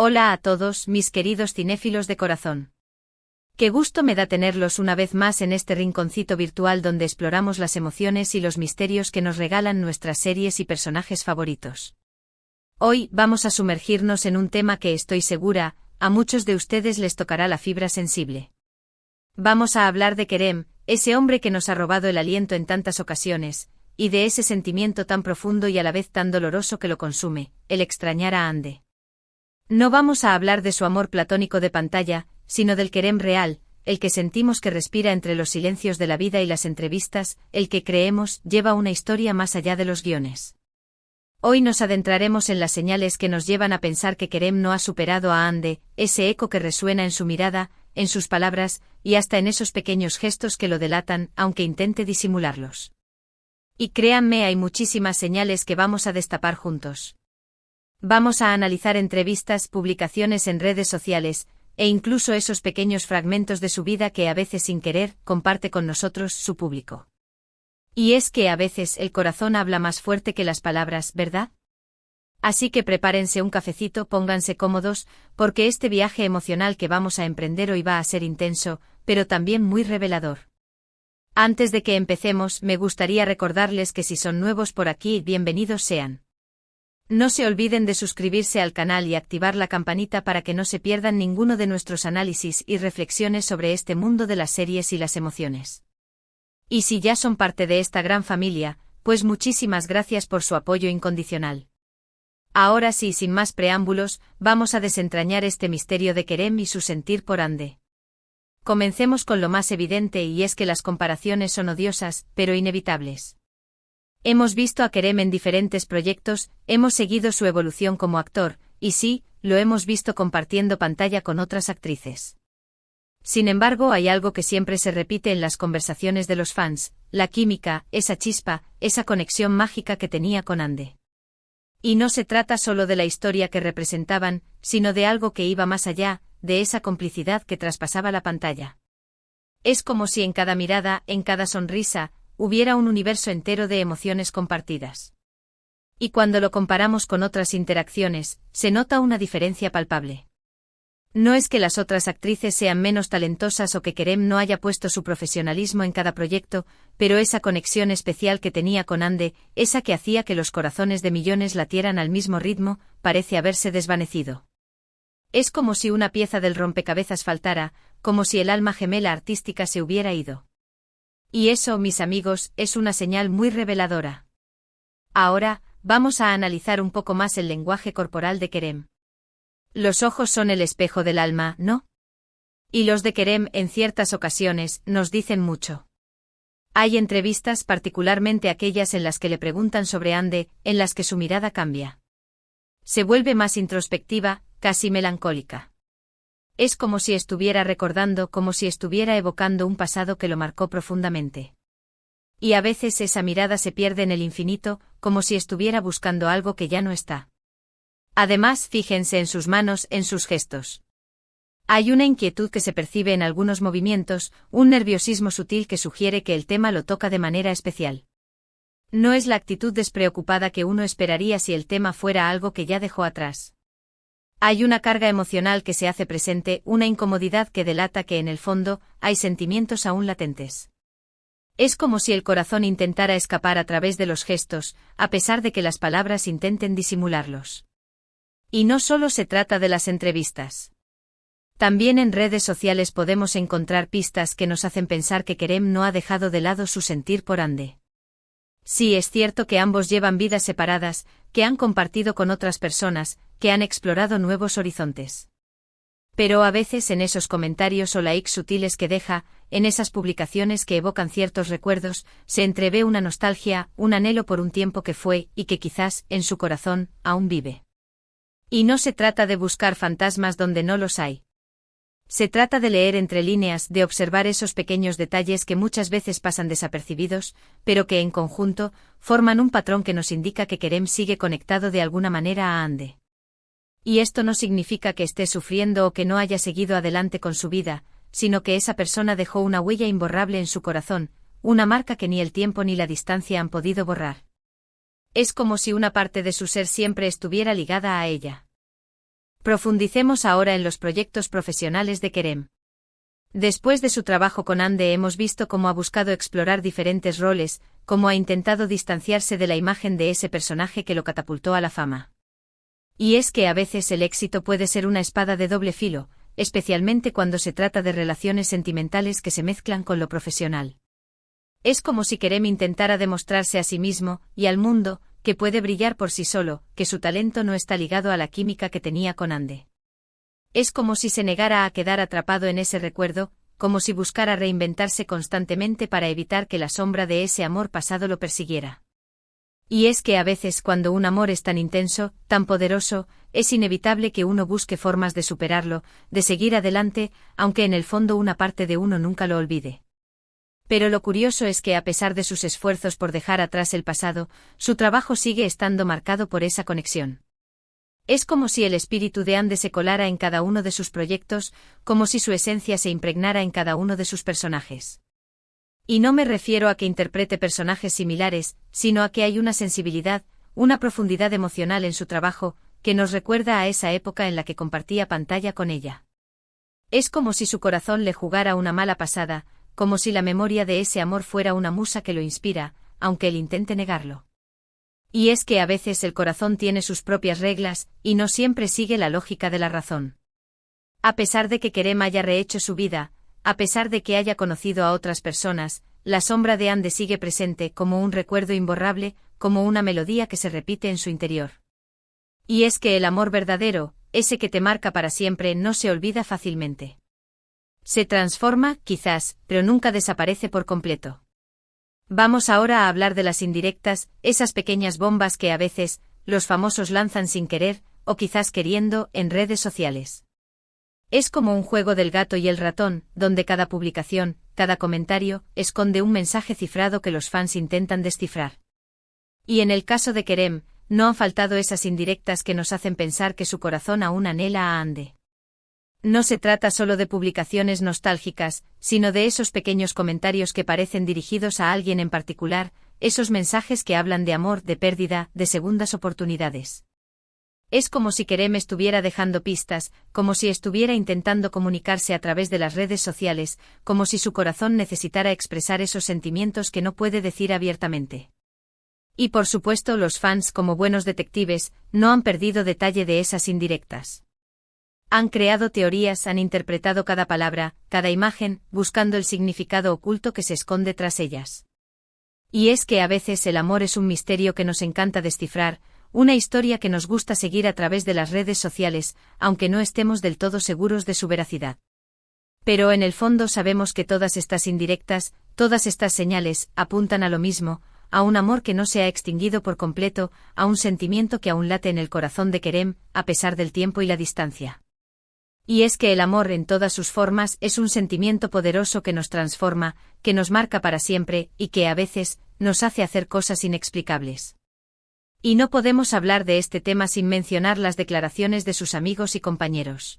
Hola a todos, mis queridos cinéfilos de corazón. Qué gusto me da tenerlos una vez más en este rinconcito virtual donde exploramos las emociones y los misterios que nos regalan nuestras series y personajes favoritos. Hoy vamos a sumergirnos en un tema que estoy segura, a muchos de ustedes les tocará la fibra sensible. Vamos a hablar de Kerem, ese hombre que nos ha robado el aliento en tantas ocasiones, y de ese sentimiento tan profundo y a la vez tan doloroso que lo consume, el extrañar a Hande. No vamos a hablar de su amor platónico de pantalla, sino del Kerem real, el que sentimos que respira entre los silencios de la vida y las entrevistas, el que creemos lleva una historia más allá de los guiones. Hoy nos adentraremos en las señales que nos llevan a pensar que Kerem no ha superado a Hande, ese eco que resuena en su mirada, en sus palabras, y hasta en esos pequeños gestos que lo delatan, aunque intente disimularlos. Y créanme, hay muchísimas señales que vamos a destapar juntos. Vamos a analizar entrevistas, publicaciones en redes sociales, e incluso esos pequeños fragmentos de su vida que a veces sin querer comparte con nosotros su público. Y es que a veces el corazón habla más fuerte que las palabras, ¿verdad? Así que prepárense un cafecito, pónganse cómodos, porque este viaje emocional que vamos a emprender hoy va a ser intenso, pero también muy revelador. Antes de que empecemos, me gustaría recordarles que si son nuevos por aquí, bienvenidos sean. No se olviden de suscribirse al canal y activar la campanita para que no se pierdan ninguno de nuestros análisis y reflexiones sobre este mundo de las series y las emociones. Y si ya son parte de esta gran familia, pues muchísimas gracias por su apoyo incondicional. Ahora sí, sin más preámbulos, vamos a desentrañar este misterio de Kerem y su sentir por Hande. Comencemos con lo más evidente, y es que las comparaciones son odiosas, pero inevitables. Hemos visto a Kerem en diferentes proyectos, hemos seguido su evolución como actor, y sí, lo hemos visto compartiendo pantalla con otras actrices. Sin embargo, hay algo que siempre se repite en las conversaciones de los fans: la química, esa chispa, esa conexión mágica que tenía con Hande. Y no se trata solo de la historia que representaban, sino de algo que iba más allá, de esa complicidad que traspasaba la pantalla. Es como si en cada mirada, en cada sonrisa, hubiera un universo entero de emociones compartidas. Y cuando lo comparamos con otras interacciones, se nota una diferencia palpable. No es que las otras actrices sean menos talentosas o que Kerem no haya puesto su profesionalismo en cada proyecto, pero esa conexión especial que tenía con Hande, esa que hacía que los corazones de millones latieran al mismo ritmo, parece haberse desvanecido. Es como si una pieza del rompecabezas faltara, como si el alma gemela artística se hubiera ido. Y eso, mis amigos, es una señal muy reveladora. Ahora, vamos a analizar un poco más el lenguaje corporal de Kerem. Los ojos son el espejo del alma, ¿no? Y los de Kerem, en ciertas ocasiones, nos dicen mucho. Hay entrevistas, particularmente aquellas en las que le preguntan sobre Hande, en las que su mirada cambia. Se vuelve más introspectiva, casi melancólica. Es como si estuviera recordando, como si estuviera evocando un pasado que lo marcó profundamente. Y a veces esa mirada se pierde en el infinito, como si estuviera buscando algo que ya no está. Además, fíjense en sus manos, en sus gestos. Hay una inquietud que se percibe en algunos movimientos, un nerviosismo sutil que sugiere que el tema lo toca de manera especial. No es la actitud despreocupada que uno esperaría si el tema fuera algo que ya dejó atrás. Hay una carga emocional que se hace presente, una incomodidad que delata que en el fondo hay sentimientos aún latentes. Es como si el corazón intentara escapar a través de los gestos, a pesar de que las palabras intenten disimularlos. Y no solo se trata de las entrevistas. También en redes sociales podemos encontrar pistas que nos hacen pensar que Kerem no ha dejado de lado su sentir por Hande. Sí, es cierto que ambos llevan vidas separadas, que han compartido con otras personas, que han explorado nuevos horizontes. Pero a veces en esos comentarios o likes sutiles que deja, en esas publicaciones que evocan ciertos recuerdos, se entrevé una nostalgia, un anhelo por un tiempo que fue, y que quizás, en su corazón, aún vive. Y no se trata de buscar fantasmas donde no los hay. Se trata de leer entre líneas, de observar esos pequeños detalles que muchas veces pasan desapercibidos, pero que en conjunto, forman un patrón que nos indica que Kerem sigue conectado de alguna manera a Hande. Y esto no significa que esté sufriendo o que no haya seguido adelante con su vida, sino que esa persona dejó una huella imborrable en su corazón, una marca que ni el tiempo ni la distancia han podido borrar. Es como si una parte de su ser siempre estuviera ligada a ella. Profundicemos ahora en los proyectos profesionales de Kerem. Después de su trabajo con Ande hemos visto cómo ha buscado explorar diferentes roles, cómo ha intentado distanciarse de la imagen de ese personaje que lo catapultó a la fama. Y es que a veces el éxito puede ser una espada de doble filo, especialmente cuando se trata de relaciones sentimentales que se mezclan con lo profesional. Es como si Kerem intentara demostrarse a sí mismo, y al mundo, que puede brillar por sí solo, que su talento no está ligado a la química que tenía con Ande. Es como si se negara a quedar atrapado en ese recuerdo, como si buscara reinventarse constantemente para evitar que la sombra de ese amor pasado lo persiguiera. Y es que a veces cuando un amor es tan intenso, tan poderoso, es inevitable que uno busque formas de superarlo, de seguir adelante, aunque en el fondo una parte de uno nunca lo olvide. Pero lo curioso es que a pesar de sus esfuerzos por dejar atrás el pasado, su trabajo sigue estando marcado por esa conexión. Es como si el espíritu de Ande se colara en cada uno de sus proyectos, como si su esencia se impregnara en cada uno de sus personajes. Y no me refiero a que interprete personajes similares, sino a que hay una sensibilidad, una profundidad emocional en su trabajo, que nos recuerda a esa época en la que compartía pantalla con ella. Es como si su corazón le jugara una mala pasada, como si la memoria de ese amor fuera una musa que lo inspira, aunque él intente negarlo. Y es que a veces el corazón tiene sus propias reglas, y no siempre sigue la lógica de la razón. A pesar de que Kerem haya rehecho su vida, a pesar de que haya conocido a otras personas, la sombra de Ande sigue presente como un recuerdo imborrable, como una melodía que se repite en su interior. Y es que el amor verdadero, ese que te marca para siempre, no se olvida fácilmente. Se transforma, quizás, pero nunca desaparece por completo. Vamos ahora a hablar de las indirectas, esas pequeñas bombas que a veces, los famosos lanzan sin querer, o quizás queriendo, en redes sociales. Es como un juego del gato y el ratón, donde cada publicación, cada comentario, esconde un mensaje cifrado que los fans intentan descifrar. Y en el caso de Kerem, no han faltado esas indirectas que nos hacen pensar que su corazón aún anhela a Ande. No se trata solo de publicaciones nostálgicas, sino de esos pequeños comentarios que parecen dirigidos a alguien en particular, esos mensajes que hablan de amor, de pérdida, de segundas oportunidades. Es como si Kerem estuviera dejando pistas, como si estuviera intentando comunicarse a través de las redes sociales, como si su corazón necesitara expresar esos sentimientos que no puede decir abiertamente. Y por supuesto los fans, como buenos detectives, no han perdido detalle de esas indirectas. Han creado teorías, han interpretado cada palabra, cada imagen, buscando el significado oculto que se esconde tras ellas. Y es que a veces el amor es un misterio que nos encanta descifrar, una historia que nos gusta seguir a través de las redes sociales, aunque no estemos del todo seguros de su veracidad. Pero en el fondo sabemos que todas estas indirectas, todas estas señales, apuntan a lo mismo, a un amor que no se ha extinguido por completo, a un sentimiento que aún late en el corazón de Kerem, a pesar del tiempo y la distancia. Y es que el amor en todas sus formas es un sentimiento poderoso que nos transforma, que nos marca para siempre, y que a veces, nos hace hacer cosas inexplicables. Y no podemos hablar de este tema sin mencionar las declaraciones de sus amigos y compañeros.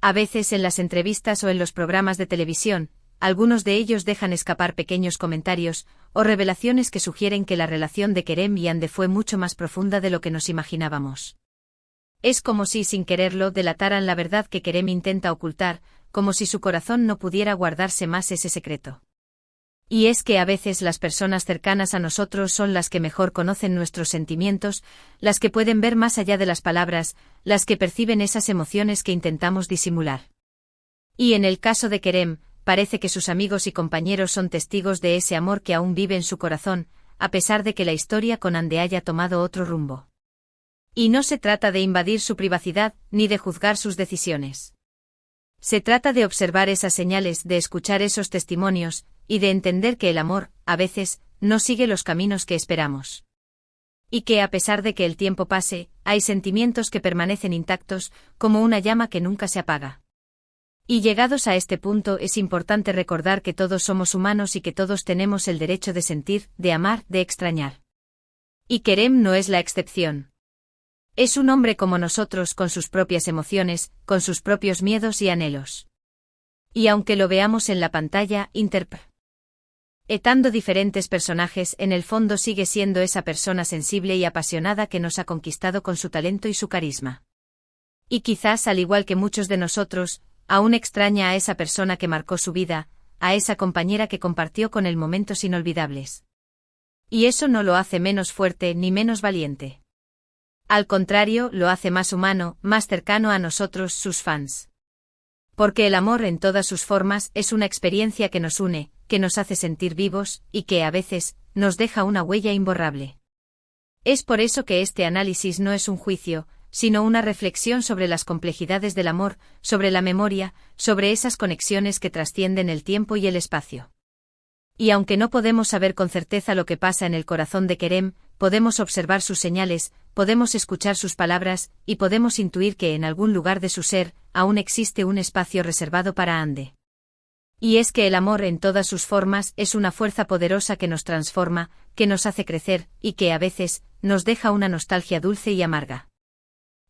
A veces en las entrevistas o en los programas de televisión, algunos de ellos dejan escapar pequeños comentarios, o revelaciones que sugieren que la relación de Kerem y Ande fue mucho más profunda de lo que nos imaginábamos. Es como si sin quererlo delataran la verdad que Kerem intenta ocultar, como si su corazón no pudiera guardarse más ese secreto. Y es que a veces las personas cercanas a nosotros son las que mejor conocen nuestros sentimientos, las que pueden ver más allá de las palabras, las que perciben esas emociones que intentamos disimular. Y en el caso de Kerem, parece que sus amigos y compañeros son testigos de ese amor que aún vive en su corazón, a pesar de que la historia con Ande haya tomado otro rumbo. Y no se trata de invadir su privacidad, ni de juzgar sus decisiones. Se trata de observar esas señales, de escuchar esos testimonios, y de entender que el amor, a veces, no sigue los caminos que esperamos. Y que a pesar de que el tiempo pase, hay sentimientos que permanecen intactos, como una llama que nunca se apaga. Y llegados a este punto es importante recordar que todos somos humanos y que todos tenemos el derecho de sentir, de amar, de extrañar. Y Kerem no es la excepción. Es un hombre como nosotros con sus propias emociones, con sus propios miedos y anhelos. Y aunque lo veamos en la pantalla, interpretando diferentes personajes, en el fondo sigue siendo esa persona sensible y apasionada que nos ha conquistado con su talento y su carisma. Y quizás, al igual que muchos de nosotros, aún extraña a esa persona que marcó su vida, a esa compañera que compartió con él momentos inolvidables. Y eso no lo hace menos fuerte ni menos valiente. Al contrario, lo hace más humano, más cercano a nosotros, sus fans. Porque el amor en todas sus formas es una experiencia que nos une, que nos hace sentir vivos, y que, a veces, nos deja una huella imborrable. Es por eso que este análisis no es un juicio, sino una reflexión sobre las complejidades del amor, sobre la memoria, sobre esas conexiones que trascienden el tiempo y el espacio. Y aunque no podemos saber con certeza lo que pasa en el corazón de Kerem, podemos observar sus señales, podemos escuchar sus palabras, y podemos intuir que en algún lugar de su ser, aún existe un espacio reservado para Hande. Y es que el amor en todas sus formas es una fuerza poderosa que nos transforma, que nos hace crecer, y que a veces, nos deja una nostalgia dulce y amarga.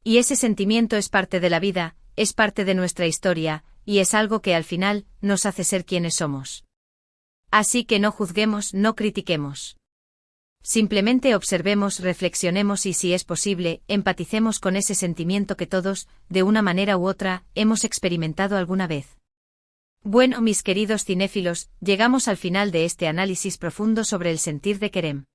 Y ese sentimiento es parte de la vida, es parte de nuestra historia, y es algo que al final, nos hace ser quienes somos. Así que no juzguemos, no critiquemos. Simplemente observemos, reflexionemos y, si es posible, empaticemos con ese sentimiento que todos, de una manera u otra, hemos experimentado alguna vez. Bueno, mis queridos cinéfilos, llegamos al final de este análisis profundo sobre el sentir de Kerem.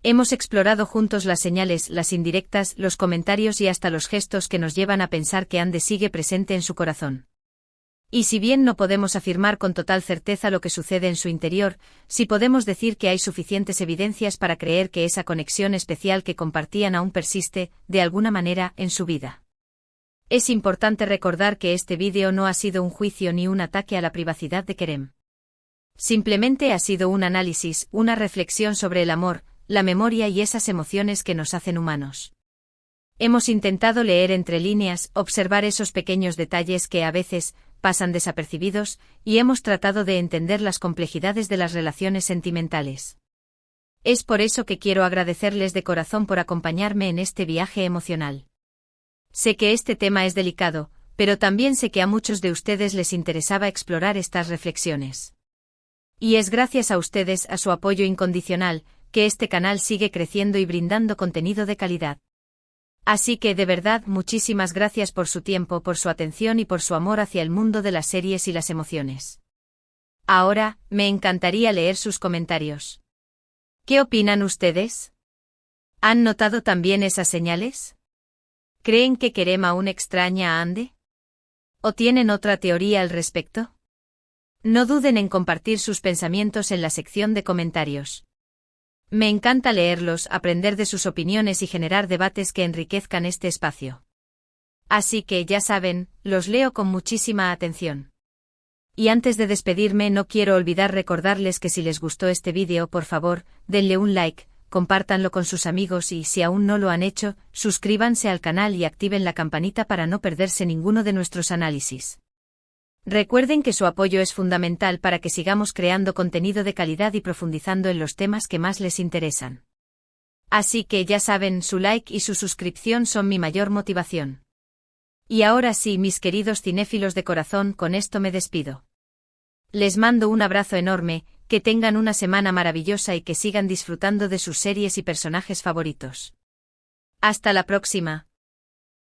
Hemos explorado juntos las señales, las indirectas, los comentarios y hasta los gestos que nos llevan a pensar que Hande sigue presente en su corazón. Y si bien no podemos afirmar con total certeza lo que sucede en su interior, sí podemos decir que hay suficientes evidencias para creer que esa conexión especial que compartían aún persiste, de alguna manera, en su vida. Es importante recordar que este vídeo no ha sido un juicio ni un ataque a la privacidad de Kerem. Simplemente ha sido un análisis, una reflexión sobre el amor, la memoria y esas emociones que nos hacen humanos. Hemos intentado leer entre líneas, observar esos pequeños detalles que a veces pasan desapercibidos, y hemos tratado de entender las complejidades de las relaciones sentimentales. Es por eso que quiero agradecerles de corazón por acompañarme en este viaje emocional. Sé que este tema es delicado, pero también sé que a muchos de ustedes les interesaba explorar estas reflexiones. Y es gracias a ustedes, a su apoyo incondicional, que este canal sigue creciendo y brindando contenido de calidad. Así que de verdad muchísimas gracias por su tiempo, por su atención y por su amor hacia el mundo de las series y las emociones. Ahora, me encantaría leer sus comentarios. ¿Qué opinan ustedes? ¿Han notado también esas señales? ¿Creen que Kerem aún extraña a Hande? ¿O tienen otra teoría al respecto? No duden en compartir sus pensamientos en la sección de comentarios. Me encanta leerlos, aprender de sus opiniones y generar debates que enriquezcan este espacio. Así que, ya saben, los leo con muchísima atención. Y antes de despedirme no quiero olvidar recordarles que si les gustó este vídeo, por favor, denle un like, compártanlo con sus amigos y, si aún no lo han hecho, suscríbanse al canal y activen la campanita para no perderse ninguno de nuestros análisis. Recuerden que su apoyo es fundamental para que sigamos creando contenido de calidad y profundizando en los temas que más les interesan. Así que ya saben, su like y su suscripción son mi mayor motivación. Y ahora sí, mis queridos cinéfilos de corazón, con esto me despido. Les mando un abrazo enorme, que tengan una semana maravillosa y que sigan disfrutando de sus series y personajes favoritos. Hasta la próxima.